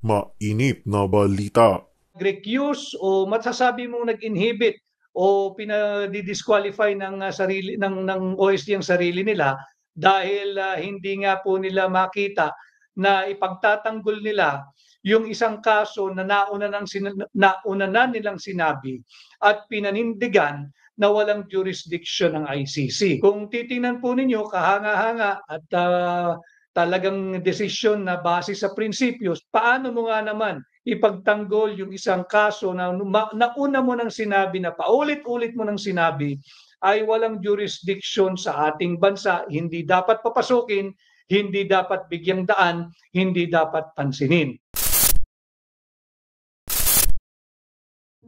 Mainit na balita. Recuse o masasabi mong nag-inhibit o pinadi-disqualify ng sarili ng OSG ang sarili nila dahil hindi nga po nila makita na ipagtatanggol nila yung isang kaso na nauna na nilang sinabi at pinanindigan na walang jurisdiction ng ICC. Kung titingnan po ninyo, kahanga-hanga at talagang desisyon na base sa prinsipyos, paano mo nga naman ipagtanggol yung isang kaso na nauna mo nang sinabi, na paulit-ulit mo nang sinabi ay walang jurisdiction sa ating bansa, hindi dapat papasukin, hindi dapat bigyang daan, hindi dapat pansinin.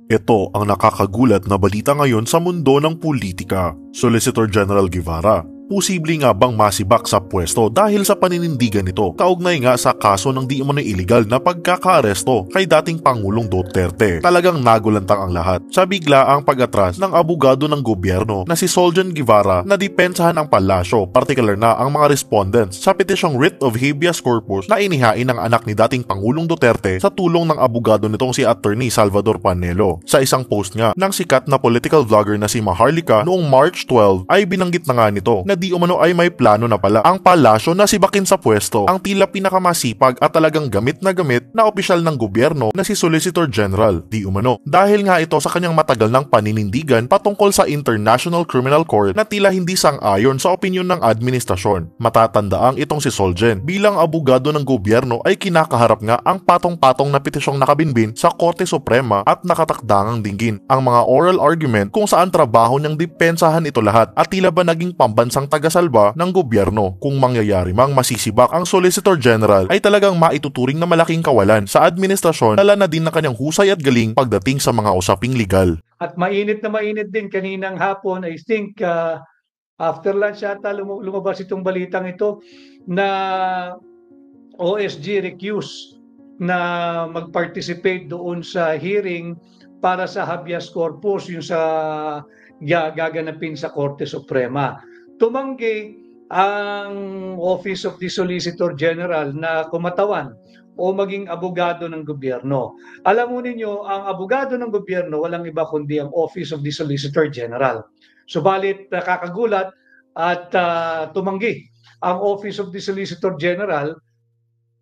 Ito ang nakakagulat na balita ngayon sa mundo ng politika. Solicitor General Guevara, posible nga bang masibak sa pwesto dahil sa paninindigan nito kaugnay nga sa kaso ng di umano'y illegal na pagkakaaresto kay dating Pangulong Duterte? Talagang nagulantang ang lahat sa biglaang pag-atras ng abogado ng gobyerno na si Soljan Guevara na dipensahan ang palasyo, partikular na ang mga respondents sa petisyong writ of habeas corpus na inihain ng anak ni dating Pangulong Duterte sa tulong ng abogado nitong si Attorney Salvador Panelo. Sa isang post nga ng sikat na political vlogger na si Maharlika noong March 12 ay binanggit na nga nito na di umano ay may plano na pala ang palasyo na sibakin sa pwesto ang tila pinakamasipag at talagang gamit na opisyal ng gobyerno na si Solicitor General di umano. Dahil nga ito sa kanyang matagal ng paninindigan patungkol sa International Criminal Court na tila hindi sang-ayon sa opinyon ng administrasyon. Matatandaang itong si Soljen bilang abogado ng gobyerno ay kinakaharap nga ang patong-patong na petisyong nakabinbin sa Korte Suprema at nakatakdangang dinggin ang mga oral argument kung saan trabaho niyang dipensahan ito lahat at tila ba naging pambansang tagasalba ng gobyerno. Kung mangyayari mang masisibak ang Solicitor General ay talagang maituturing na malaking kawalan sa administrasyon, dala na din ng kanyang husay at galing pagdating sa mga usaping legal. At mainit na mainit din kaninang hapon, I think after lunch yata lumabas itong balitang ito na OSG recuse na mag-participate doon sa hearing para sa habeas corpus, yung sa gaganapin sa Korte Suprema. Tumanggi ang Office of the Solicitor General na kumatawan o maging abogado ng gobyerno. Alam mo ninyo, ang abogado ng gobyerno walang iba kundi ang Office of the Solicitor General. Subalit nakakagulat at tumanggi ang Office of the Solicitor General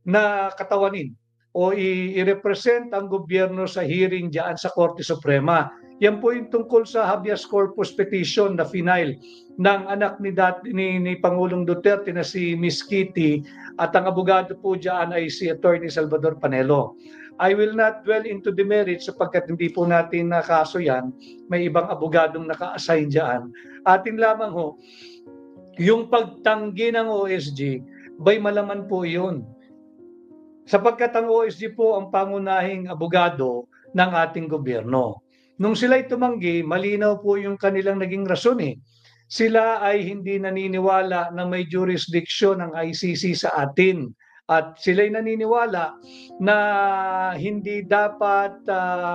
na katawanin o i-represent ang gobyerno sa hearing diyan sa Korte Suprema. Yan po yung tungkol sa habeas corpus petition na final ng anak ni Pangulong Duterte na si Miss Kitty, at ang abogado po diyan ay si Attorney Salvador Panelo. I will not dwell into the merits sapagkat hindi po natin na kaso yan. May ibang abogadong naka-assign diyan. Atin lamang ho, yung pagtanggi ng OSG, bay malaman po yun. Sapagkat ang OSG po ang pangunahing abogado ng ating gobyerno. Nung sila'y tumanggi, malinaw po yung kanilang naging rason eh. Sila ay hindi naniniwala na may jurisdiction ng ICC sa atin. At sila'y naniniwala na hindi dapat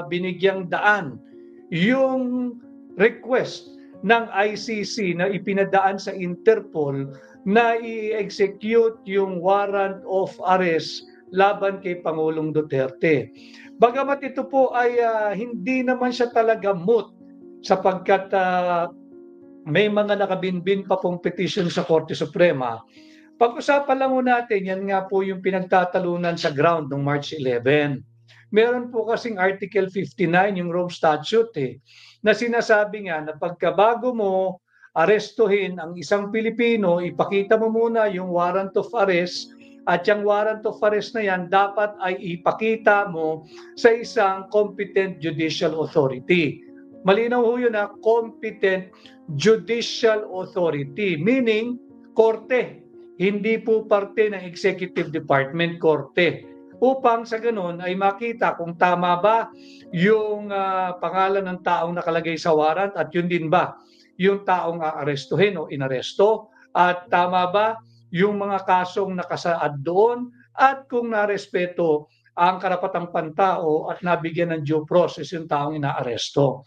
binigyang daan yung request ng ICC na ipinadaan sa Interpol na i-execute yung warrant of arrest laban kay Pangulong Duterte. Bagamat ito po ay hindi naman siya talaga moot sapagkat may mga nakabinbin pa pong petition sa Korte Suprema. Pag-usapan lang natin, yan nga po yung pinagtatalunan sa ground noong March 11. Meron po kasing Article 59, yung Rome Statute, na sinasabi nga na pagkabago mo arestuhin ang isang Pilipino, ipakita mo muna yung warrant of arrest. At yung warrant of arrest na yan, dapat ay ipakita mo sa isang competent judicial authority. Malinaw ho yun na competent judicial authority, meaning korte. Hindi po parte ng executive department, korte. Upang sa ganun ay makita kung tama ba yung pangalan ng taong nakalagay sa warrant at yun din ba yung taong aarestuhin o inaresto, at tama ba yung mga kasong nakasaad doon, at kung narespeto ang karapatang pantao at nabigyan ng due process yung taong inaaresto.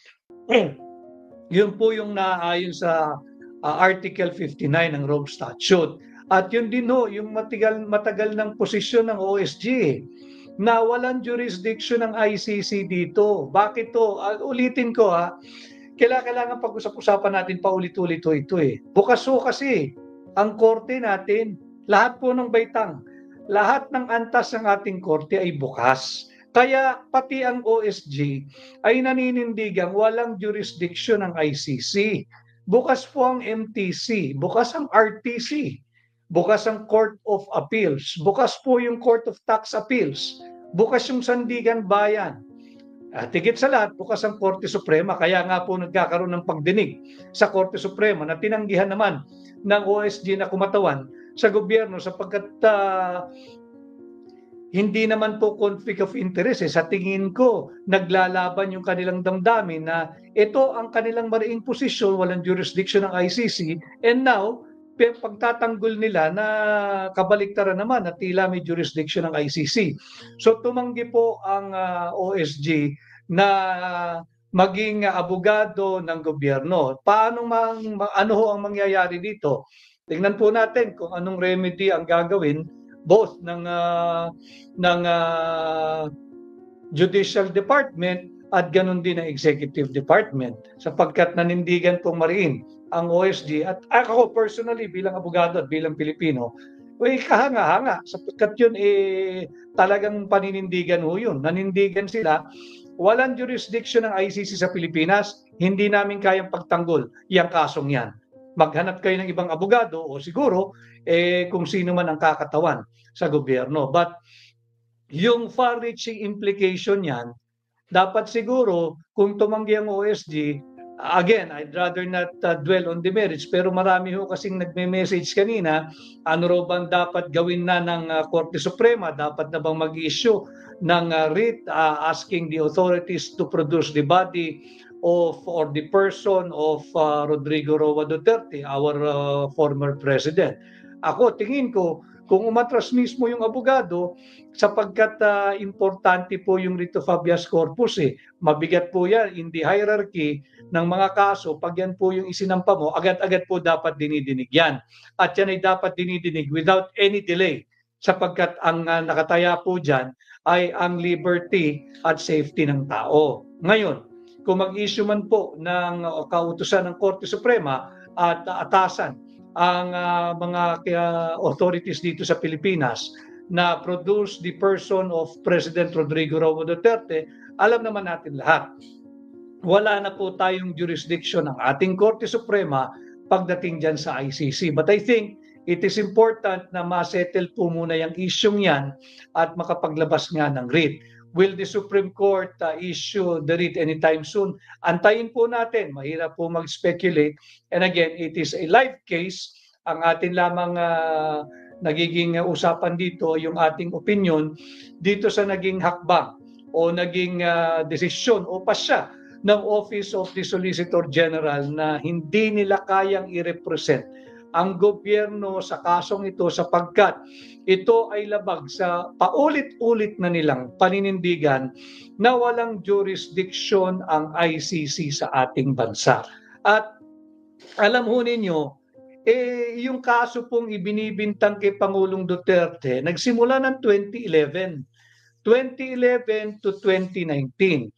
Yun po yung naayon sa Article 59 ng Rome Statute. At yun din ho, yung matagal ng posisyon ng OSG. na walang jurisdiction ng ICC dito. Bakit to? Ulitin ko kailangan pag-usap-usapan natin paulit-ulit ito eh. Bukas kasi ang korte natin, lahat po ng baitang, lahat ng antas ng ating korte ay bukas. Kaya pati ang OSG ay naninindigang walang jurisdiction ng ICC. Bukas po ang MTC, bukas ang RTC, bukas ang Court of Appeals, bukas po yung Court of Tax Appeals, bukas yung Sandigan Bayan. At higit sa lahat, bukas ang Korte Suprema. Kaya nga po nagkakaroon ng pagdinig sa Korte Suprema na tinanggihan naman ng OSG na kumatawan sa gobyerno sapagkat hindi naman po conflict of interest. Sa tingin ko, naglalaban yung kanilang damdamin na ito ang kanilang mariing posisyon, walang jurisdiction ng ICC, and now, pagtatanggol nila na kabaliktaran naman na tila may jurisdiction ng ICC. So tumanggi po ang OSG na maging abogado ng gobyerno. Ano ho ang mangyayari dito? Tingnan po natin kung anong remedy ang gagawin both ng Judicial Department at ganun din ang Executive Department sapagkat nanindigan pong mariin ang OSG at ako personally bilang abogado at bilang Pilipino kahanga-hanga sapagkat yun talagang paninindigan ho yun. Nanindigan sila, walang jurisdiction ng ICC sa Pilipinas, hindi namin kayang pagtanggol yung kasong yan. Maghanap kayo ng ibang abogado o siguro kung sino man ang kakatawan sa gobyerno. But yung far-reaching implication yan, dapat siguro kung tumanggi ang OSG, again, I'd rather not dwell on the merits, pero marami ho kasing nagme-message kanina, ano raw bang dapat gawin na ng Korte Suprema? Dapat na bang mag-issue ng writ asking the authorities to produce the body or the person of Rodrigo Roa Duterte, our former president. Ako, tingin ko, kung umatras mismo yung abogado, sapagkat importante po yung writ of habeas corpus mabigat po yan in the hierarchy ng mga kaso. Pag yan po yung isinampa mo, agad-agad po dapat dinidinig yan. At yan ay dapat dinidinig without any delay, sapagkat ang nakataya po dyan ay ang liberty at safety ng tao. Ngayon, kung mag-issue man po ng kautusan ng Korte Suprema at atasan ang mga authorities dito sa Pilipinas na produce the person of President Rodrigo Roa Duterte, alam naman natin lahat, wala na po tayong jurisdiction ng ating Korte Suprema pagdating dyan sa ICC. But I think it is important na ma-settle po muna yung isyong yan at makapaglabas nga ng writ. Will the Supreme Court issue the writ anytime soon? Antayin po natin. Mahirap po mag-speculate. And again, it is a live case. Ang atin lamang nagiging usapan dito, yung ating opinion dito sa naging hakbang o naging desisyon o pasya ng Office of the Solicitor General na hindi nila kayang i-represent ang gobyerno sa kasong ito sapagkat ito ay labag sa paulit-ulit na nilang paninindigan na walang jurisdiction ang ICC sa ating bansa. At alam ho ninyo, yung kaso pong ibinibintang kay Pangulong Duterte, nagsimula ng 2011 to 2019.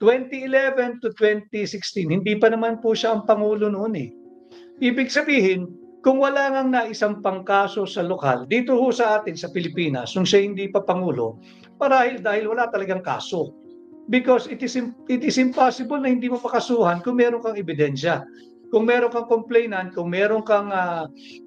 2011 to 2016, hindi pa naman po siya ang Pangulo noon Ibig sabihin, kung wala ngang naisampang kaso sa lokal, dito ho sa atin sa Pilipinas, nung siya hindi pa Pangulo, dahil wala talagang kaso. Because it is impossible na hindi mo makasuhan kung meron kang ebidensya. Kung meron kang complainant, kung meron kang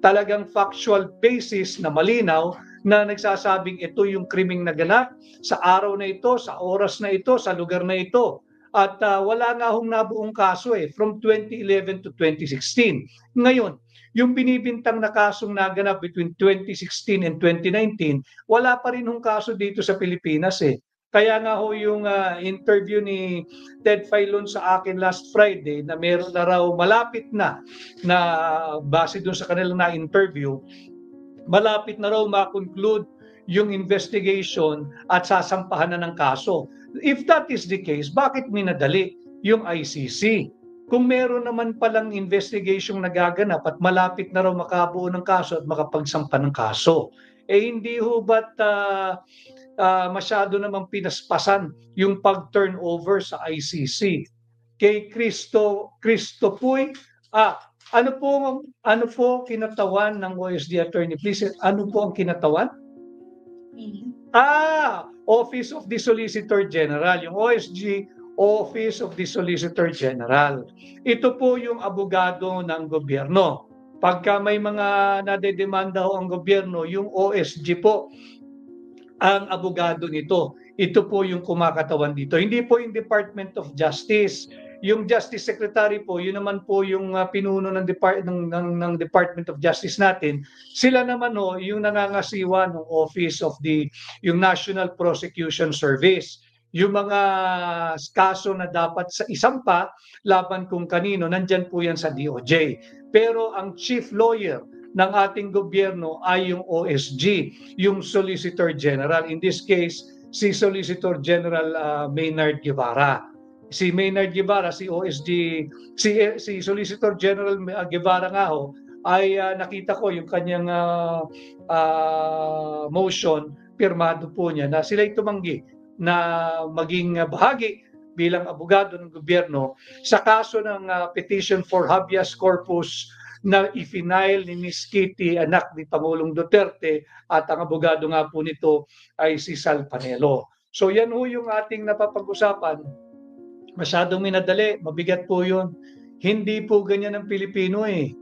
talagang factual basis na malinaw na nagsasabing ito yung krimeng naganap sa araw na ito, sa oras na ito, sa lugar na ito. At wala nga hong nabuong kaso from 2011 to 2016. Ngayon, yung binibintang na kasong naganap between 2016 and 2019, wala pa rin hong kaso dito sa Pilipinas Kaya nga ho yung interview ni Ted Filon sa akin last Friday na meron na raw malapit na base doon sa kanilang na-interview, malapit na raw ma-conclude yung investigation at sasampahan na ng kaso. If that is the case, bakit minadali yung ICC? Kung meron naman palang investigation nagaganap at malapit na raw makabuo ng kaso at makapagsampa ng kaso. hindi ho ba't masyado namang pinaspasan yung pag-turnover sa ICC? Kay Cristo po'y, ano po kinatawan ng OSG attorney? Please, ano po ang kinatawan? Office of the Solicitor General. Yung OSG, Office of the Solicitor General. Ito po yung abogado ng gobyerno. Pagka may mga nadedemanda ho ang gobyerno, yung OSG po ang abogado nito. Ito po yung kumakatawan dito. Hindi po yung Department of Justice. Yung Justice Secretary po, yun naman po yung pinuno ng Department of Justice natin. Sila naman yung nangangasiwa ng Office of yung National Prosecution Service. Yung mga kaso na dapat sa isampa laban kung kanino, nandyan po yan sa DOJ. Pero ang chief lawyer ng ating gobyerno ay yung OSG, yung Solicitor General. In this case, si Solicitor General Maynard Guevara. Si Maynard Guevara, si OSG, si Solicitor General Guevara nga ho, ay nakita ko yung kanyang motion, pirmado po niya na sila'y tumanggi na maging bahagi bilang abogado ng gobyerno sa kaso ng petition for habeas corpus na i-file ni Ms. Kitty, anak ni Pangulong Duterte, at ang abogado nga po nito ay si Sal Panelo. So yan ho yung ating napapag-usapan. Masyadong minadali, mabigat po yun. Hindi po ganyan ang Pilipino eh.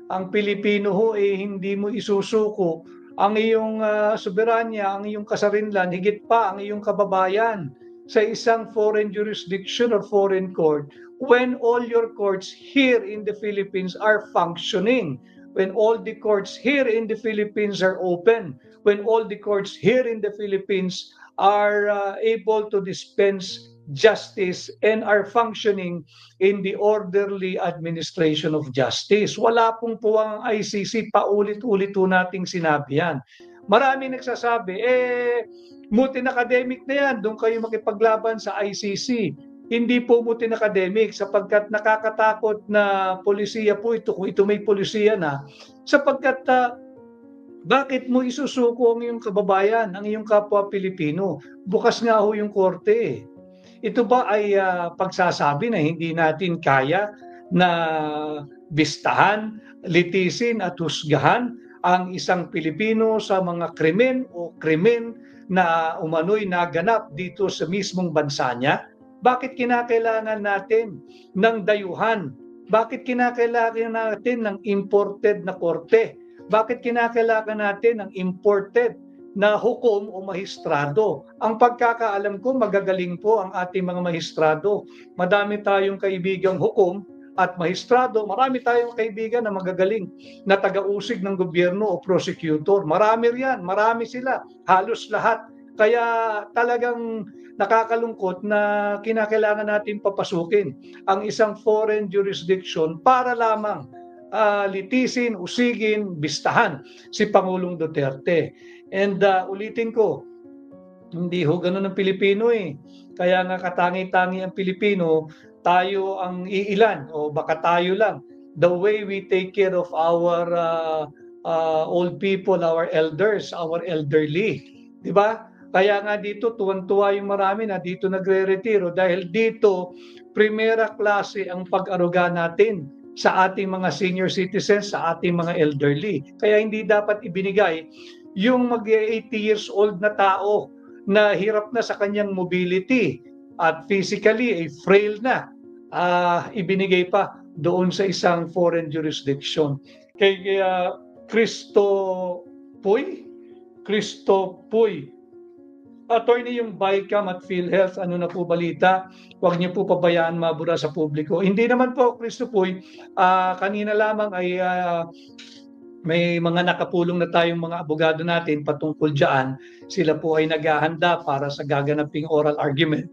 Ang Pilipino ho hindi mo isusuko ang iyong soberanya, ang iyong kasarinlan, higit pa ang iyong kababayan sa isang foreign jurisdiction or foreign court when all your courts here in the Philippines are functioning, when all the courts here in the Philippines are open, when all the courts here in the Philippines are able to dispense justice and are functioning in the orderly administration of justice. Wala pong ang ICC, paulit-ulit po nating sinabi yan. Marami nagsasabi, mutin academic na yan, doon kayo makipaglaban sa ICC. Hindi po mutin academic sapagkat nakakatakot na polisiya po ito, kung ito may polisiya na, sapagkat bakit mo isusuko ang iyong kababayan, ang iyong kapwa Pilipino? Bukas nga ho yung korte. Ito ba ay pagsasabi na hindi natin kaya na bistahan, litisin at husgahan ang isang Pilipino sa mga krimen o krimen na umano'y naganap dito sa mismong bansa niya? Bakit kinakailangan natin ng dayuhan? Bakit kinakailangan natin ng imported na korte? Bakit kinakailangan natin ng imported na hukom o mahistrado? Ang pagkakaalam ko, magagaling po ang ating mga mahistrado. Madami tayong kaibigang hukom at mahistrado. Marami tayong kaibigan na magagaling na taga-usig ng gobyerno o prosecutor. Marami riyan, marami sila, halos lahat. Kaya talagang nakakalungkot na kinakailangan natin papasukin ang isang foreign jurisdiction para lamang litisin, usigin, bistahan si Pangulong Duterte. And ulitin ko, hindi ho ganun ang Pilipino eh. Kaya nga katangi-tangi ang Pilipino, tayo ang iilan o baka tayo lang. The way we take care of our old people, our elders, our elderly. Di ba? Kaya nga dito, tuwan-tuwa yung marami na dito nagre-retiro dahil dito, primera klase ang pag-aruga natin sa ating mga senior citizens, sa ating mga elderly. Kaya hindi dapat ibinigay yung mag-80 years old na tao na hirap na sa kanyang mobility at physically ay frail na, ibinigay pa doon sa isang foreign jurisdiction. Kaya Cristo Puy, attorney yung BICAM at PhilHealth, ano na po balita? Huwag niyo po pabayaan mabura sa publiko. Hindi naman po, Cristo Puy, kanina lamang ay may mga nakapulong na tayong mga abogado natin patungkol dyan. Sila po ay naghahanda para sa gaganaping oral argument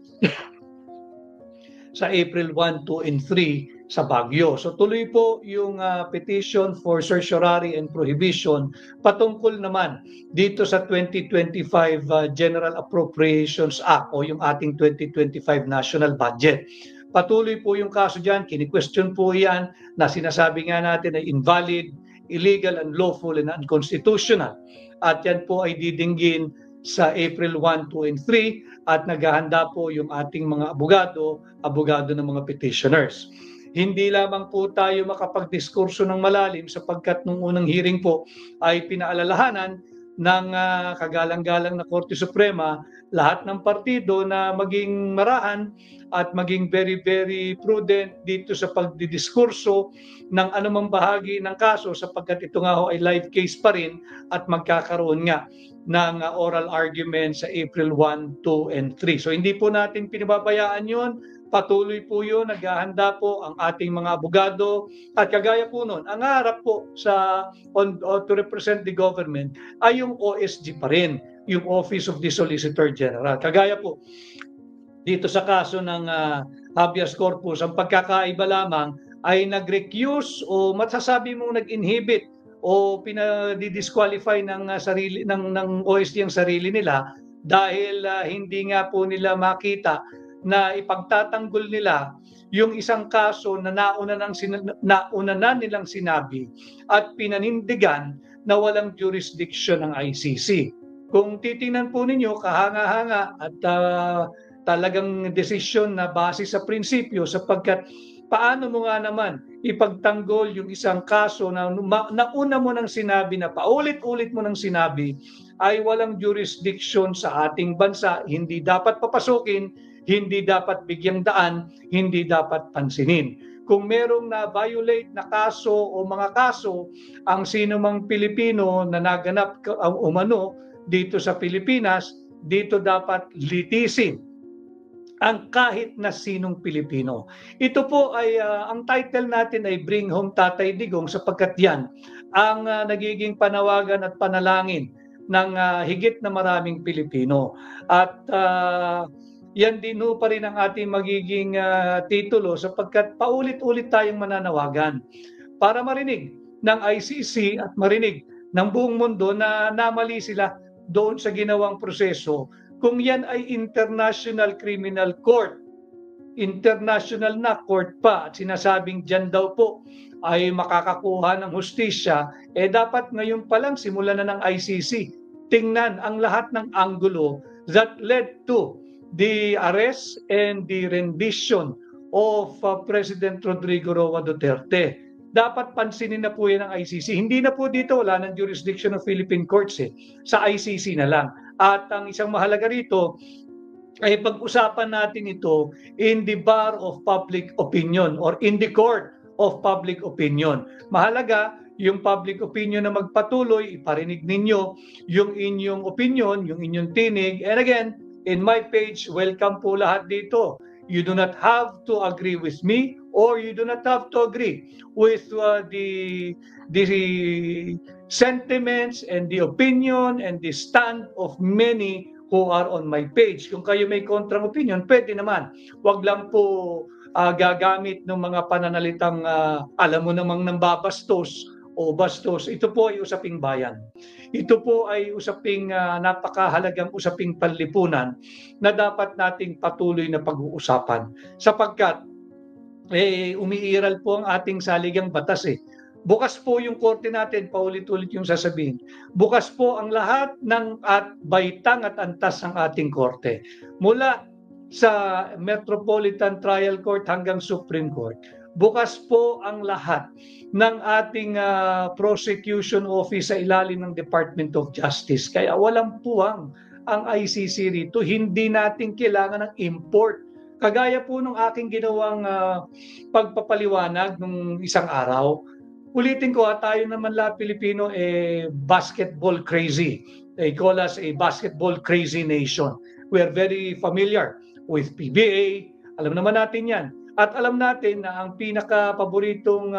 sa April 1, 2, and 3 sa Baguio. So tuloy po yung petition for certiorari and prohibition patungkol naman dito sa 2025 General Appropriations Act o yung ating 2025 National Budget. Patuloy po yung kaso dyan, kini-question po yan na sinasabi nga natin ay invalid, illegal, unlawful, and unconstitutional. At yan po ay didinggin sa April 1, 2, and 3 at naghahanda po yung ating mga abogado ng mga petitioners. Hindi lamang po tayo makapagdiskurso ng malalim sapagkat nung unang hearing po ay pinaalalahanan ng kagalang-galang na Korte Suprema lahat ng partido na maging maraan at maging very, very prudent dito sa pagdidiskurso ng anumang bahagi ng kaso sapagkat ito nga ho ay live case pa rin at magkakaroon nga ng oral argument sa April 1, 2, and 3. So hindi po natin pinababayaan yun. Patuloy po yun, naghahanda po ang ating mga abogado at kagaya po nun, ang harap po to represent the government ay yung OSG pa rin, yung Office of the Solicitor General. Kagaya po dito sa kaso ng habeas corpus, ang pagkakaiba lamang ay nag-recuse o masasabi mong nag-inhibit o pinadidisqualify ng OSG ang sarili nila dahil hindi nga po nila makita na ipagtatanggol nila yung isang kaso na nauna na nilang sinabi at pinanindigan na walang jurisdiction ng ICC. Kung titingnan po ninyo, kahanga-hanga at talagang desisyon na base sa prinsipyo sapagkat paano mo nga naman ipagtanggol yung isang kaso na nauna mo nang sinabi na paulit-ulit mo nang sinabi ay walang jurisdiction sa ating bansa, hindi dapat papasukin, hindi dapat bigyang daan, hindi dapat pansinin. Kung merong na-violate na kaso o mga kaso, ang sinumang Pilipino na naganap umano dito sa Pilipinas, dito dapat litisin ang kahit na sinong Pilipino. Ito po ay, ang title natin ay Bring Home Tatay Digong sapagkat yan ang nagiging panawagan at panalangin ng higit na maraming Pilipino. At yan din ho pa rin ang ating magiging titulo sapagkat paulit-ulit tayong mananawagan para marinig ng ICC at marinig ng buong mundo na namali sila doon sa ginawang proseso. Kung yan ay International Criminal Court, international na court pa at sinasabing dyan daw po ay makakakuha ng hustisya, dapat ngayon pa lang simulan na ng ICC. Tingnan ang lahat ng anggulo that led to the arrest and the rendition of President Rodrigo Roa Duterte. Dapat pansinin na po yan ng ICC. Hindi na po dito, wala ng jurisdiction of Philippine courts sa ICC na lang. At ang isang mahalaga rito ay pag-usapan natin ito in the bar of public opinion or in the court of public opinion. Mahalaga yung public opinion na magpatuloy, iparinig ninyo yung inyong opinion, yung inyong tinig. And again, in my page, welcome po lahat dito. You do not have to agree with me or you do not have to agree with the sentiments and the opinion and the stand of many who are on my page. Kung kayo may kontrang opinion, pwede naman. Huwag lang po gagamit ng mga pananalitang alam mo namang nambabastos o bastos. Ito po ay usaping bayan. Ito po ay usaping napakahalagang usaping panlipunan na dapat nating patuloy na pag-uusapan. Sapagkat umiiral po ang ating saligang batas Bukas po yung korte natin, paulit-ulit yung sasabihin. Bukas po ang lahat ng baitang at antas ng ating korte. Mula sa Metropolitan Trial Court hanggang Supreme Court. Bukas po ang lahat ng ating prosecution office sa ilalim ng Department of Justice. Kaya walang puwang ang ICC rito. Hindi natin kailangan ng import. Kagaya po nung aking ginawang pagpapaliwanag nung isang araw, ulitin ko tayo naman lahat Pilipino basketball crazy. They call us a basketball crazy nation. We are very familiar with PBA. Alam naman natin yan. At alam natin na ang pinaka-paboritong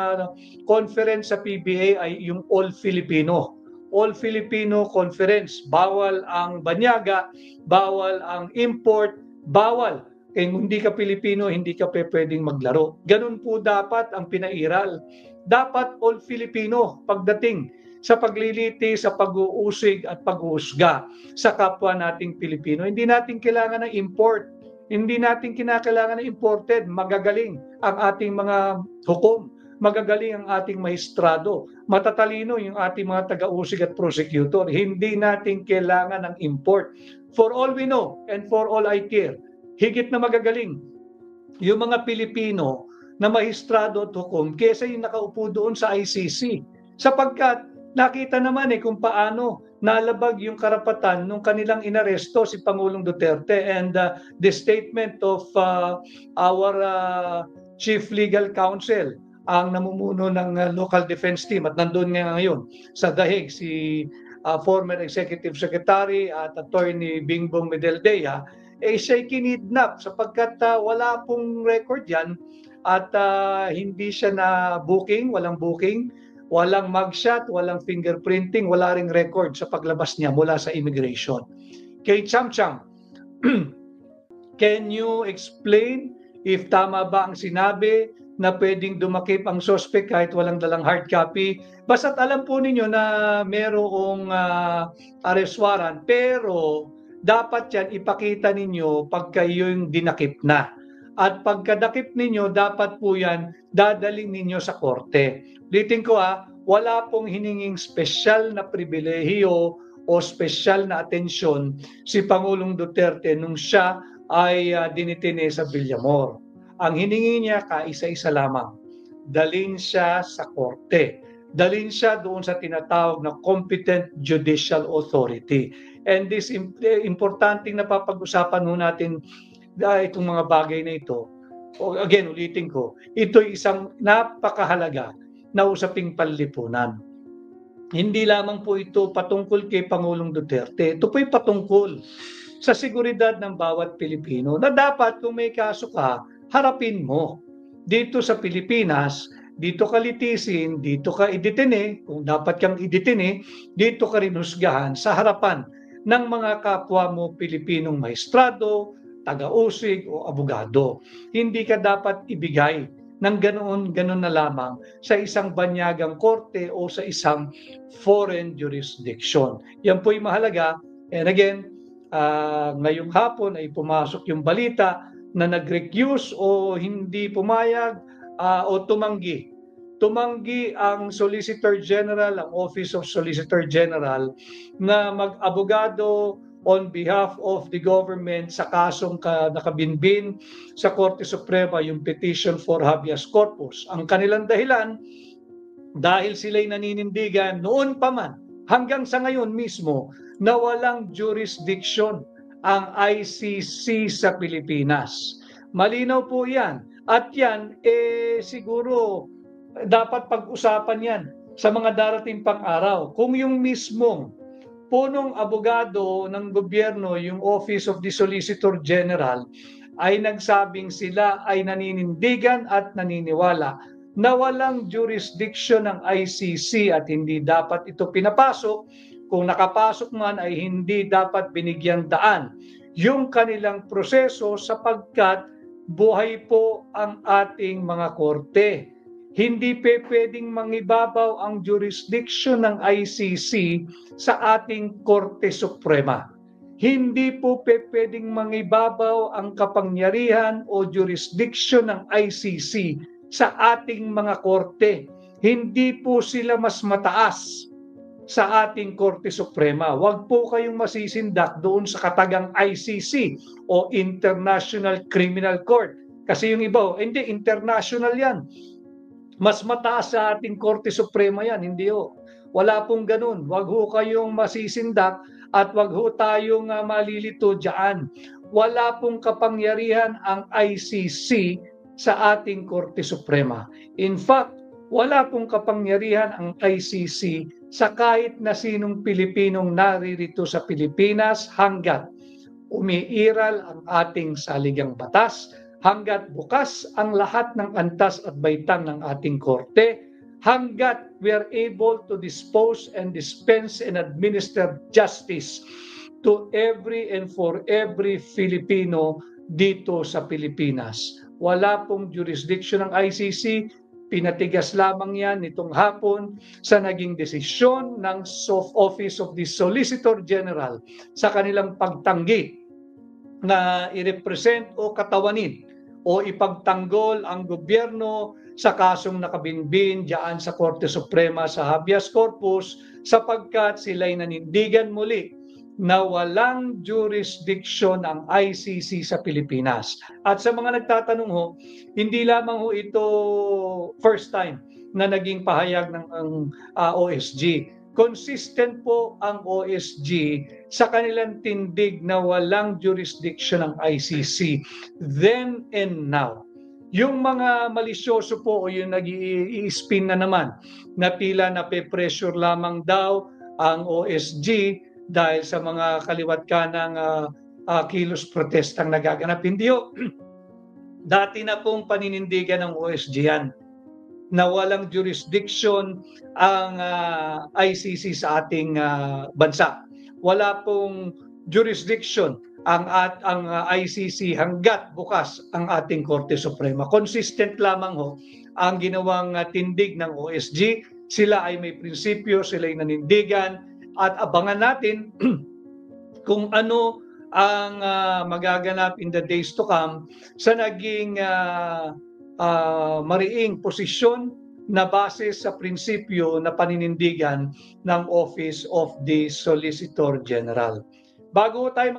conference sa PBA ay yung All Filipino. All Filipino Conference. Bawal ang banyaga, bawal ang import, bawal. Kung hindi ka Pilipino, hindi ka pwedeng maglaro. Ganun po dapat ang pinairal. Dapat all Filipino pagdating sa pagliliti, sa pag-uusig at pag-uusga sa kapwa nating Pilipino. Hindi natin kailangan ng import. Hindi natin kinakailangan ng imported. Magagaling ang ating mga hukom. magagaling ang ating maestrado, matatalino yung ating mga taga-usig at prosecutor. Hindi natin kailangan ng import. For all we know and for all I care, higit na magagaling yung mga Pilipino na maestrado at hukom kesa yung nakaupo doon sa ICC. Sapagkat nakita naman kung paano nalabag yung karapatan nung kanilang inaresto si Pangulong Duterte, and the statement of our Chief Legal Counsel, ang namumuno ng local defense team at nandun nga ngayon sa Dahig si former Executive Secretary at Attorney Bingbong Medeldea, siya'y kinidnap sapagkat wala pong record yan at hindi siya na booking, walang mugshot, walang fingerprinting, wala ring record sa paglabas niya mula sa immigration. Kay Cham Cham, can you explain if tama ba ang sinabi na pwedeng dumakip ang suspect kahit walang dalang hard copy? Basta't alam po ninyo na merong arrest warrant, pero dapat yan ipakita ninyo pagka yung dinakip na. At pagkadakip ninyo, dapat po yan dadaling ninyo sa korte. Ulitin ko wala pong hininging special na pribilehiyo o special na atensyon si Pangulong Duterte nung siya ay dinitine sa Villamor. Ang hiningi niya kaisa-isa lamang, dalhin siya sa korte. Dalhin siya doon sa tinatawag na competent judicial authority. And this importanteng napapag-usapan mo natin itong mga bagay na ito. Again, ulitin ko, ito'y isang napakahalaga na usaping panlipunan. Hindi lamang po ito patungkol kay Pangulong Duterte. Ito po'y patungkol sa seguridad ng bawat Pilipino na dapat kung may kaso ka, harapin mo. Dito sa Pilipinas, dito ka litisin, dito ka idetine, kung dapat kang idetine, dito ka rin husgahan sa harapan ng mga kapwa mo Pilipinong maestrado, taga-usig o abogado. Hindi ka dapat ibigay ng ganoon na lamang sa isang banyagang korte o sa isang foreign jurisdiction. Yan po'y mahalaga. And again, ngayong hapon ay pumasok yung balita na nag-recuse o hindi pumayag o tumanggi. Tumanggi ang Solicitor General, ang Office of Solicitor General, na mag-abogado on behalf of the government sa kasong nakabinbin sa Korte Suprema, yung petition for habeas corpus. Ang kanilang dahilan, dahil sila'y naninindigan noon pa man hanggang sa ngayon mismo na walang jurisdiction ang ICC sa Pilipinas. Malinaw po yan. At yan, siguro dapat pag-usapan yan sa mga darating pang araw. Kung yung mismong punong abogado ng gobyerno, yung Office of the Solicitor General, ay nagsabing sila ay naninindigan at naniniwala na walang jurisdiction ng ICC at hindi dapat ito pinapasok. Kung nakapasok man ay hindi dapat binigyang daan yung kanilang proseso sapagkat buhay po ang ating mga korte. Hindi pwedeng mangibabaw ang jurisdiction ng ICC sa ating Korte Suprema. Hindi po pwedeng mangibabaw ang kapangyarihan o jurisdiction ng ICC sa ating mga korte. Hindi po sila mas mataas sa ating Korte Suprema. Huwag po kayong masisindak doon sa katagang ICC o International Criminal Court. Kasi yung iba, hindi, international yan. Mas mataas sa ating Korte Suprema yan, hindi ho. Wala pong ganun. Huwag ho kayong masisindak at huwag ho tayong malilito dyan. Wala pong kapangyarihan ang ICC sa ating Korte Suprema. In fact, wala pong kapangyarihan ang ICC sa kahit na sinong Pilipinong naririto sa Pilipinas hanggat umiiral ang ating saligang batas, hanggat bukas ang lahat ng antas at baitang ng ating korte, hanggat we are able to dispose and dispense and administer justice to every and for every Filipino dito sa Pilipinas. Wala pong jurisdiction ng ICC. Pinatigas lamang yan nitong hapon sa naging desisyon ng Office of the Solicitor General sa kanilang pagtanggi na i-represent o katawanin o ipagtanggol ang gobyerno sa kasong nakabinbin diyan sa Korte Suprema sa habeas corpus sapagkat sila'y nanindigan muli na walang jurisdiction ang ICC sa Pilipinas. At sa mga nagtatanong ho, hindi lamang ho ito first time na naging pahayag ng OSG. Consistent po ang OSG sa kanilang tindig na walang jurisdiction ang ICC then and now. Yung mga malisyoso po o yung nag-i-spin na naman na tila nape-pressure lamang daw ang OSG dahil sa mga kaliwat kanang kilos protestang nagaganap. Hindi ho. Dati na pong paninindigan ng OSG yan na walang jurisdiction ang ICC sa ating bansa. Wala pong jurisdiction ang ICC hanggat bukas ang ating Korte Suprema. Consistent lamang ho ang ginawang tindig ng OSG. Sila ay may prinsipyo, sila ay nanindigan at abangan natin kung ano ang magaganap in the days to come sa naging mariing posisyon na base sa prinsipyo na paninindigan ng Office of the Solicitor General. Bago tayo